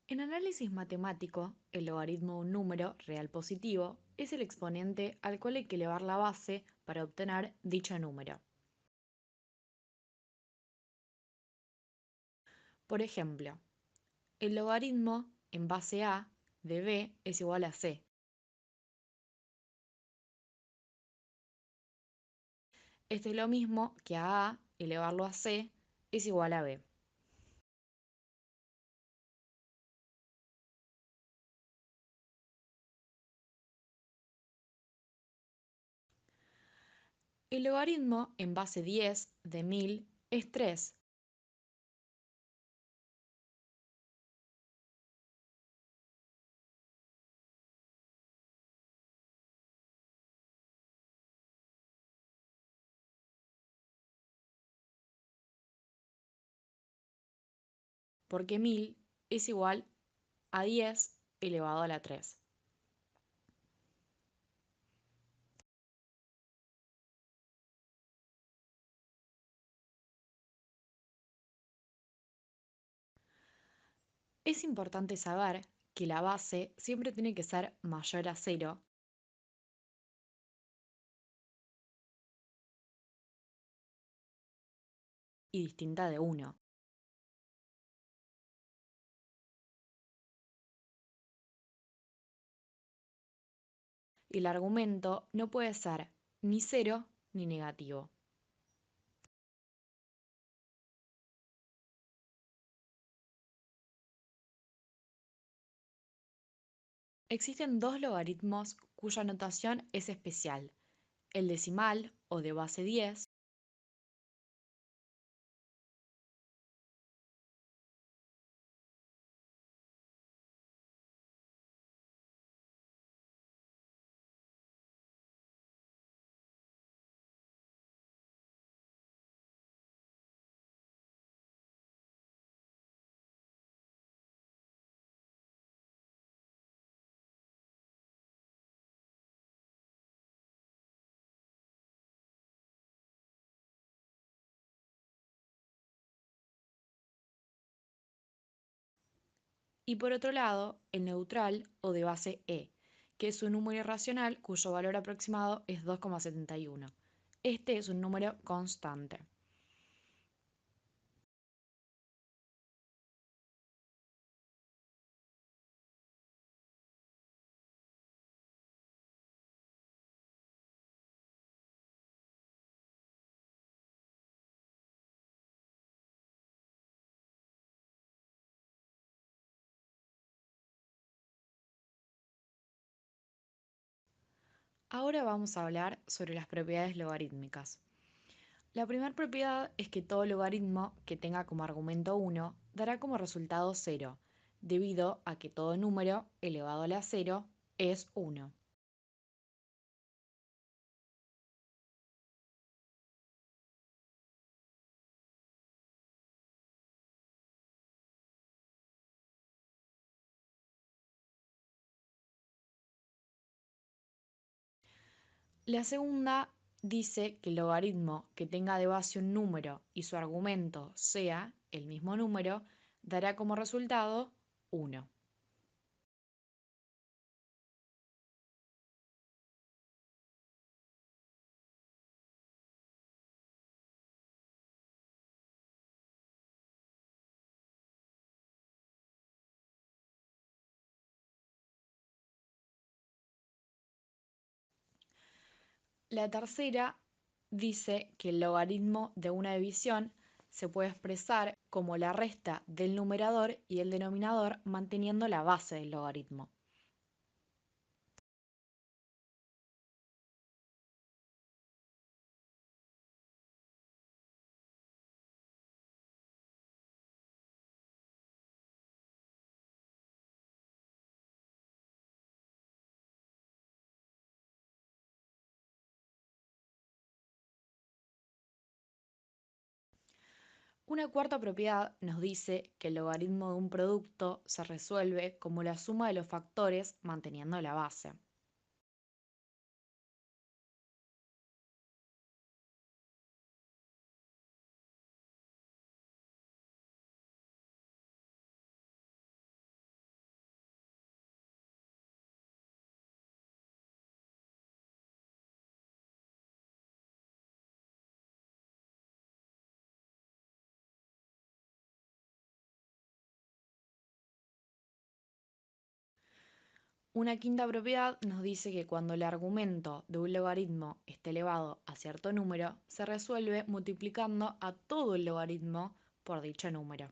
En análisis matemático, el logaritmo de un número real positivo es el exponente al cual hay que elevar la base para obtener dicho número. Por ejemplo, el logaritmo en base a de b es igual a c. Esto es lo mismo que a elevarlo a c es igual a b. El logaritmo en base 10 de 1000 es 3. Porque 1000 es igual a 10 elevado a la 3. Es importante saber que la base siempre tiene que ser mayor a 0 y distinta de 1. Y el argumento no puede ser ni 0 ni negativo. Existen dos logaritmos cuya notación es especial, el decimal o de base 10 y por otro lado el neutral o de base e, que es un número irracional cuyo valor aproximado es 2,71. Este es un número constante. Ahora vamos a hablar sobre las propiedades logarítmicas. La primera propiedad es que todo logaritmo que tenga como argumento 1 dará como resultado 0, debido a que todo número elevado a la 0 es 1. La segunda dice que el logaritmo que tenga de base un número y su argumento sea el mismo número dará como resultado 1. La tercera dice que el logaritmo de una división se puede expresar como la resta del numerador y el denominador manteniendo la base del logaritmo. Una cuarta propiedad nos dice que el logaritmo de un producto se resuelve como la suma de los factores manteniendo la base. Una quinta propiedad nos dice que cuando el argumento de un logaritmo esté elevado a cierto número, se resuelve multiplicando a todo el logaritmo por dicho número.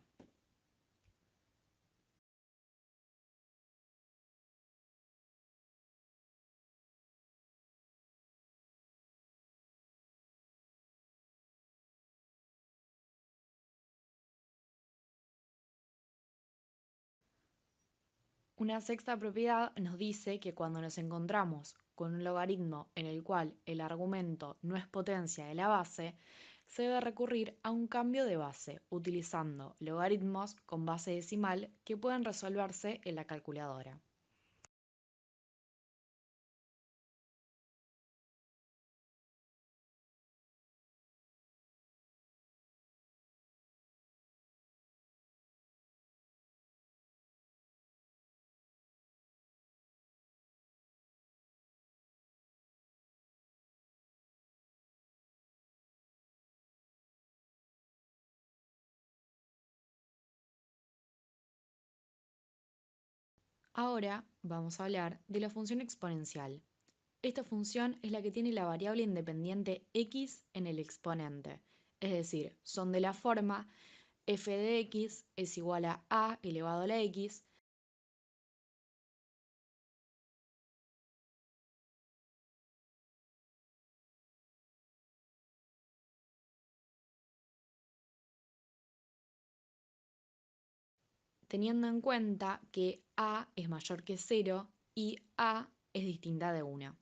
Una sexta propiedad nos dice que cuando nos encontramos con un logaritmo en el cual el argumento no es potencia de la base, se debe recurrir a un cambio de base, utilizando logaritmos con base decimal que pueden resolverse en la calculadora. Ahora vamos a hablar de la función exponencial. Esta función es la que tiene la variable independiente x en el exponente, es decir, son de la forma f de x es igual a elevado a la x, teniendo en cuenta que a es mayor que 0 y a es distinta de 1.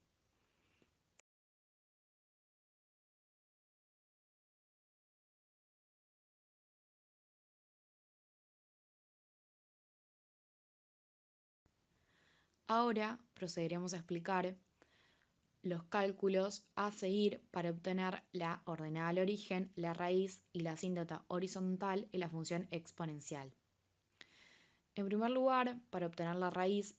Ahora procederemos a explicar los cálculos a seguir para obtener la ordenada al origen, la raíz y la asíntota horizontal en la función exponencial. En primer lugar, para obtener la raíz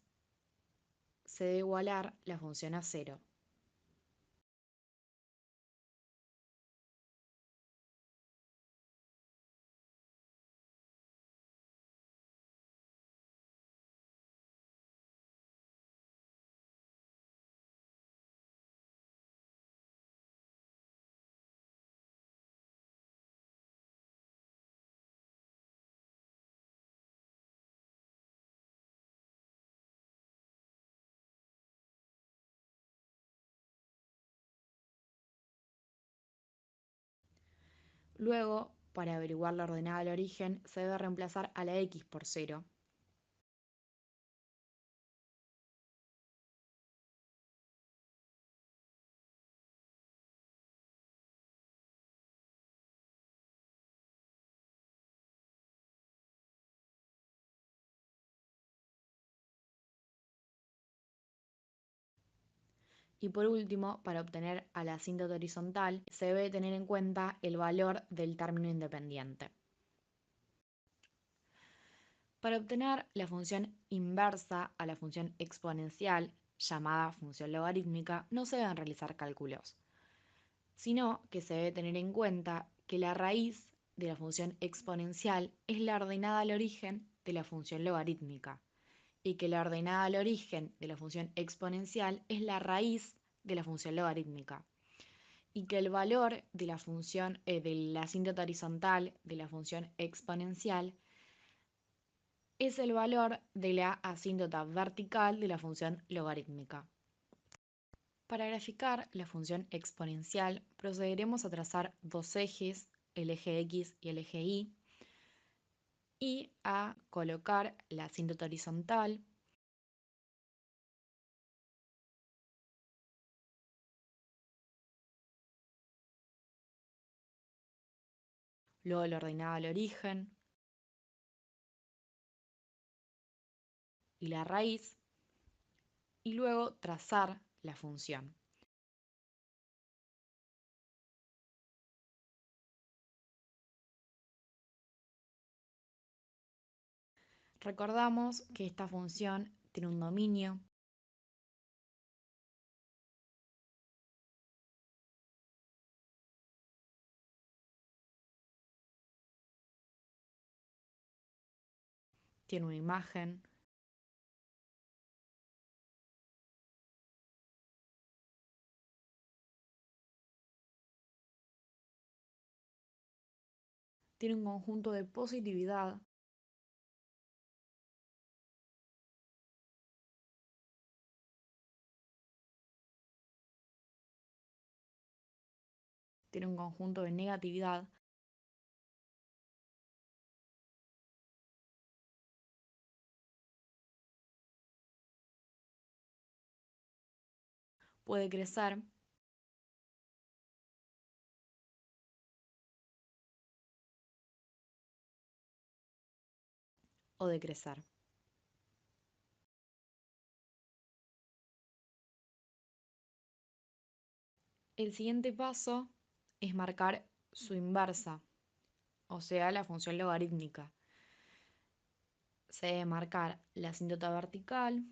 se debe igualar la función a 0. Luego, para averiguar la ordenada al origen, se debe reemplazar a la x por 0. Y por último, para obtener a la asíntota horizontal, se debe tener en cuenta el valor del término independiente. Para obtener la función inversa a la función exponencial, llamada función logarítmica, no se deben realizar cálculos, sino que se debe tener en cuenta que la raíz de la función exponencial es la ordenada al origen de la función logarítmica y que la ordenada al origen de la función exponencial es la raíz de la función logarítmica y que el valor de la función de la asíntota horizontal de la función exponencial es el valor de la asíntota vertical de la función logarítmica. Para graficar la función exponencial, procederemos a trazar dos ejes, el eje X y el eje Y a colocar la asíntota horizontal, luego la ordenada al origen y la raíz, y luego trazar la función. Recordamos que esta función tiene un dominio, tiene una imagen tiene un conjunto de positividad, tiene un conjunto de negatividad, puede crecer o decrecer. El siguiente paso es marcar su inversa, o sea, la función logarítmica. Se debe marcar la asíntota vertical,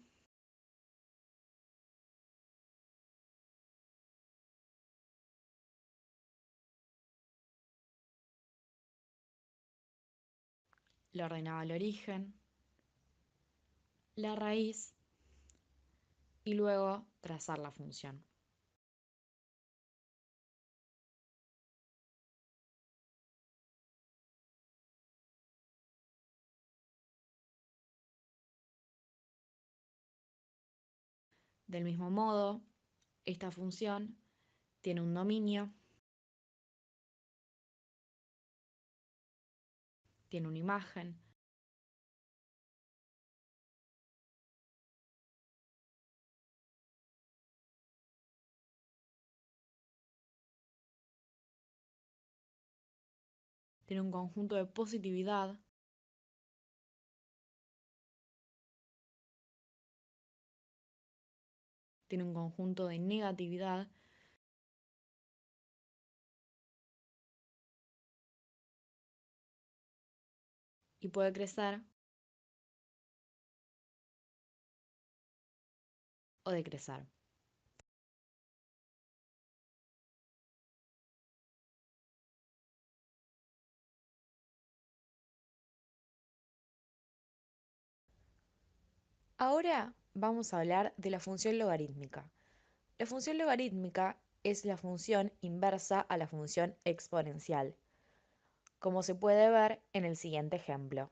la ordenada al origen, la raíz y luego trazar la función. Del mismo modo, esta función tiene un dominio, tiene una imagen, tiene un conjunto de positividad, tiene un conjunto de negatividad y puede crecer o decrecer. Ahora vamos a hablar de la función logarítmica. La función logarítmica es la función inversa a la función exponencial, como se puede ver en el siguiente ejemplo.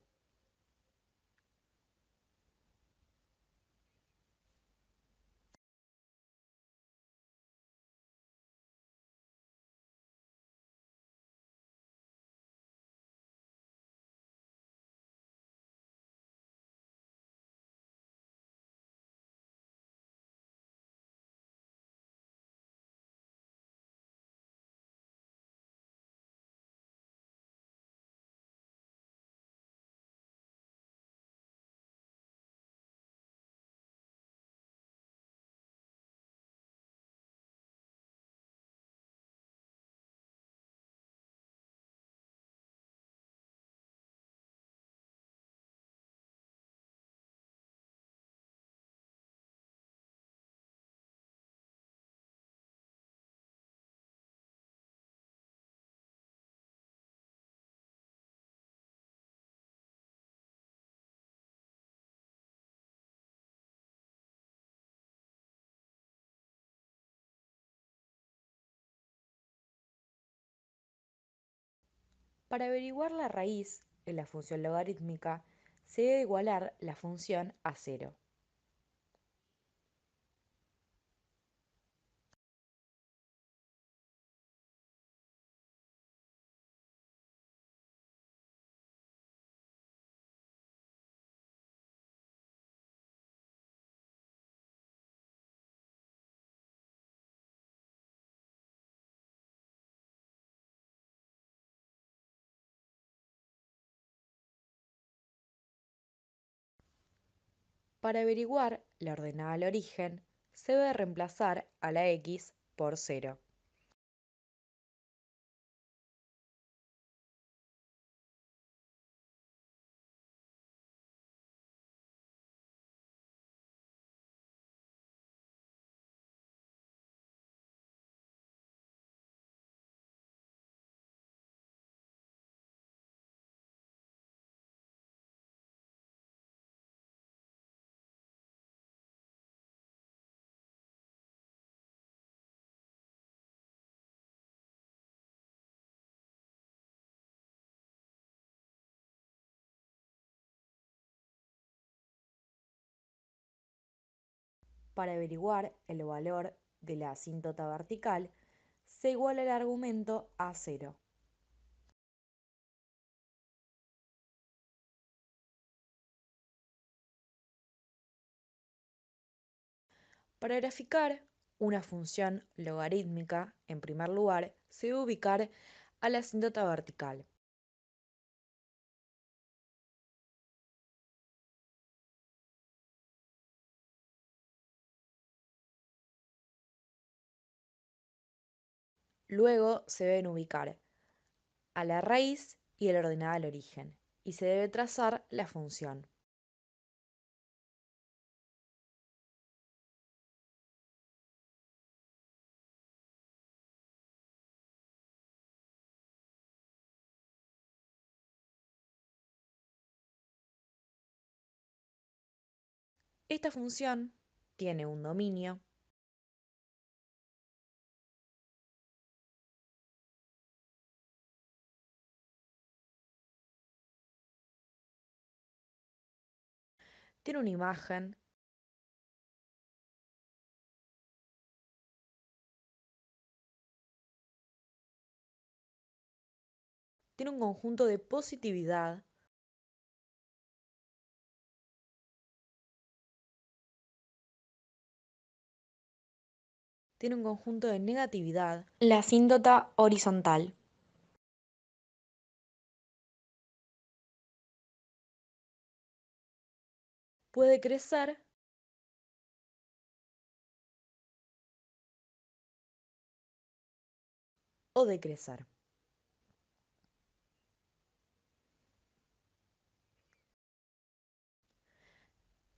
Para averiguar la raíz en la función logarítmica, se debe igualar la función a cero. Para averiguar la ordenada al origen, se debe reemplazar a la x por cero. Para averiguar el valor de la asíntota vertical, se iguala el argumento a cero. Para graficar una función logarítmica, en primer lugar, se debe ubicar a la asíntota vertical. Luego se deben ubicar a la raíz y el ordenada al origen, y se debe trazar la función. Esta función tiene un dominio, tiene una imagen, tiene un conjunto de positividad, tiene un conjunto de negatividad, la asíntota horizontal. Puede crecer o decrecer.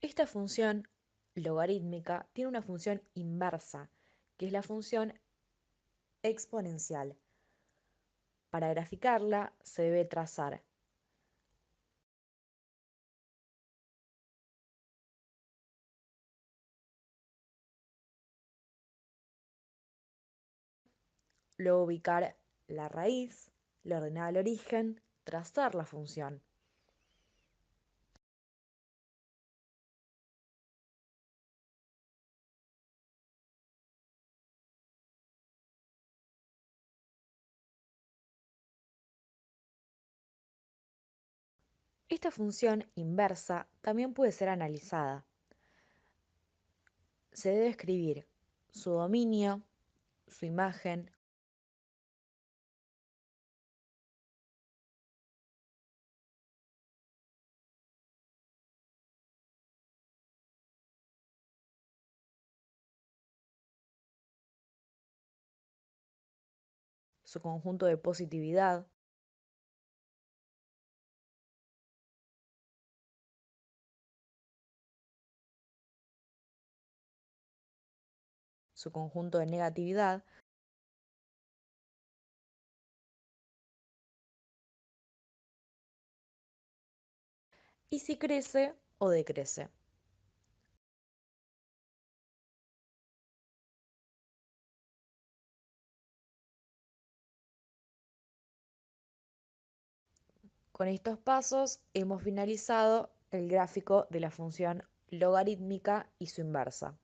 Esta función logarítmica tiene una función inversa, que es la función exponencial. Para graficarla se debe trazar luego ubicar la raíz, la ordenada al origen, trazar la función. Esta función inversa también puede ser analizada. Se debe escribir su dominio, su imagen, su conjunto de positividad, su conjunto de negatividad, y si crece o decrece. Con estos pasos hemos finalizado el gráfico de la función logarítmica y su inversa.